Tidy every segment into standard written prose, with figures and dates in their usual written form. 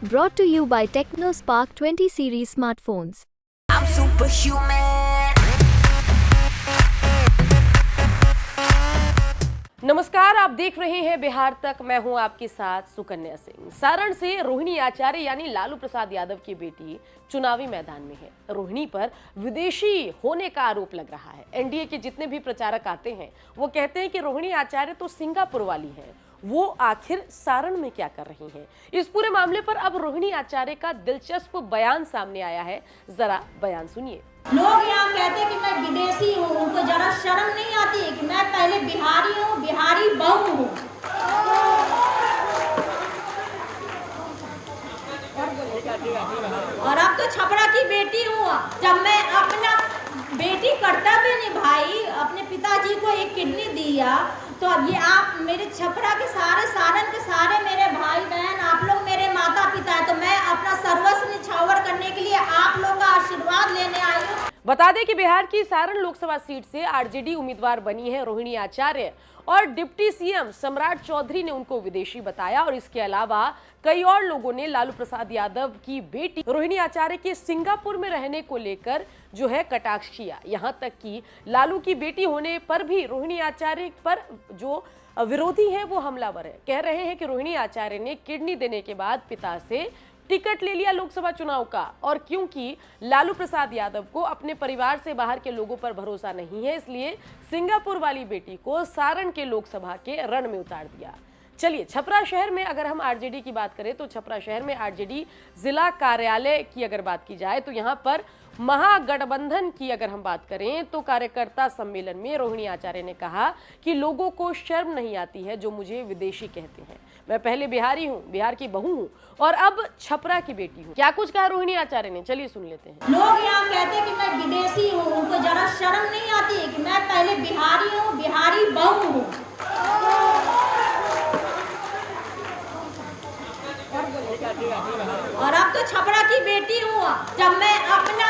Brought to you by TechnoSpark 20 series smartphones. I'm superhuman. नमस्कार, आप देख रहे हैं बिहार तक। मैं हूं आपके साथ सुकन्या सिंह। सारण से रोहिणी आचार्य यानी लालू प्रसाद यादव की बेटी चुनावी मैदान में है। रोहिणी पर विदेशी होने का आरोप लग रहा है। एनडीए के जितने भी प्रचारक आते हैं वो कहते हैं कि रोहिणी आचार्य तो सिंगापुर वाली है, वो आखिर सारण में क्या कर रही हैं? इस पूरे मामले पर अब रोहिणी आचार्य का दिलचस्प बयान सामने आया है, जरा बयान सुनिए। लोग यहाँ कहते हैं कि मैं विदेशी हूँ, उनको जरा शर्म नहीं आती है कि मैं पहले बिहारी हूँ, बिहारी बहू हूँ। और अब तो छपरा की बेटी हूँ। जब मैं अपना बेटी कर्तव्य निभाई, अपने पिताजी को एक किडनी दिया, तो अब ये आप मेरे छपरा के सारे, सारण के सारे मेरे भाई बहन, आप लोग मेरे माता पिता है, तो मैं अपना सर्वस्व निछावर करने के लिए आप लोग का आशीर्वाद लेने आई हूँ। बता दें कि बिहार की सारण लोकसभा सीट से आरजेडी उम्मीदवार बनी है रोहिणी आचार्य और डिप्टी सीएम सम्राट चौधरी ने उनको विदेशी बताया। और इसके अलावा कई और लोगों ने लालू प्रसाद यादव की बेटी रोहिणी आचार्य के सिंगापुर में रहने को लेकर जो है कटाक्ष किया। यहाँ तक कि लालू की बेटी होने पर भी रोहिणी आचार्य पर जो विरोधी है वो हमलावर है। कह रहे हैं कि रोहिणी आचार्य ने किडनी देने के बाद पिता से टिकट ले लिया लोकसभा चुनाव का, और क्योंकि लालू प्रसाद यादव को अपने परिवार से बाहर के लोगों पर भरोसा नहीं है, इसलिए सिंगापुर वाली बेटी को सारण के लोकसभा के रण में उतार दिया। चलिए, छपरा शहर में अगर हम आरजेडी की बात करें तो छपरा शहर में आरजेडी जिला कार्यालय की अगर बात की जाए तो यहाँ पर महागठबंधन की अगर हम बात करें तो कार्यकर्ता सम्मेलन में रोहिणी आचार्य ने कहा कि लोगों को शर्म नहीं आती है जो मुझे विदेशी कहते हैं। मैं पहले बिहारी हूँ, बिहार की बहू हूँ और अब छपरा की बेटी हूँ। क्या कुछ कहा रोहिणी आचार्य ने, चलिए सुन लेते हैं। लोग यहाँ कहते हैं कि मैं विदेशी हूँ, उनको जरा शर्म नहीं आती है कि मैं पहले बिहारी हूँ, बिहारी बहू हूँ। और अब तो छपरा की बेटी हूँ। जब मैं अपना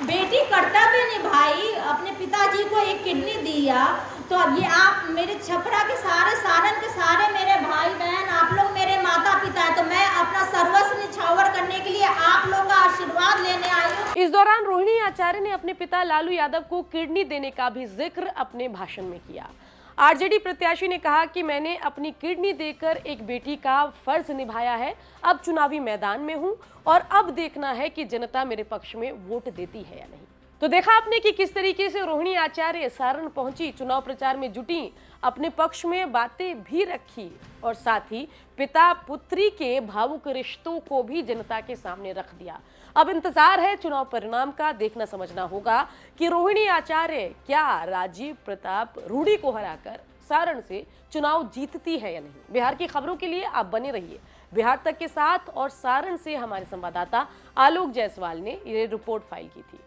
बेटी कर्तव्य निभाई, अपने पिताजी को एक किडनी दिया, तो अब ये आप मेरे छपरा के सारे, सारण के सारे मेरे भाई बहन, आप लोग मेरे माता पिता है, तो मैं अपना सर्वस्व निछावर करने के लिए आप लोग का आशीर्वाद लेने आई हूँ। इस दौरान रोहिणी आचार्य ने अपने पिता लालू यादव को किडनी देने का भी जिक्र अपने भाषण में किया। आरजेडी प्रत्याशी ने कहा कि मैंने अपनी किडनी देकर एक बेटी का फर्ज निभाया है, अब चुनावी मैदान में हूं और अब देखना है कि जनता मेरे पक्ष में वोट देती है या नहीं। तो देखा आपने कि किस तरीके से रोहिणी आचार्य सारण पहुंची, चुनाव प्रचार में जुटी, अपने पक्ष में बातें भी रखी और साथ ही पिता पुत्री के भावुक रिश्तों को भी जनता के सामने रख दिया। अब इंतजार है चुनाव परिणाम का। देखना समझना होगा कि रोहिणी आचार्य क्या राजीव प्रताप रूडी को हराकर सारण से चुनाव जीतती है या नहीं। बिहार की खबरों के लिए आप बने रहिए बिहार तक के साथ। और सारण से हमारे संवाददाता आलोक जायसवाल ने ये रिपोर्ट फाइल की थी।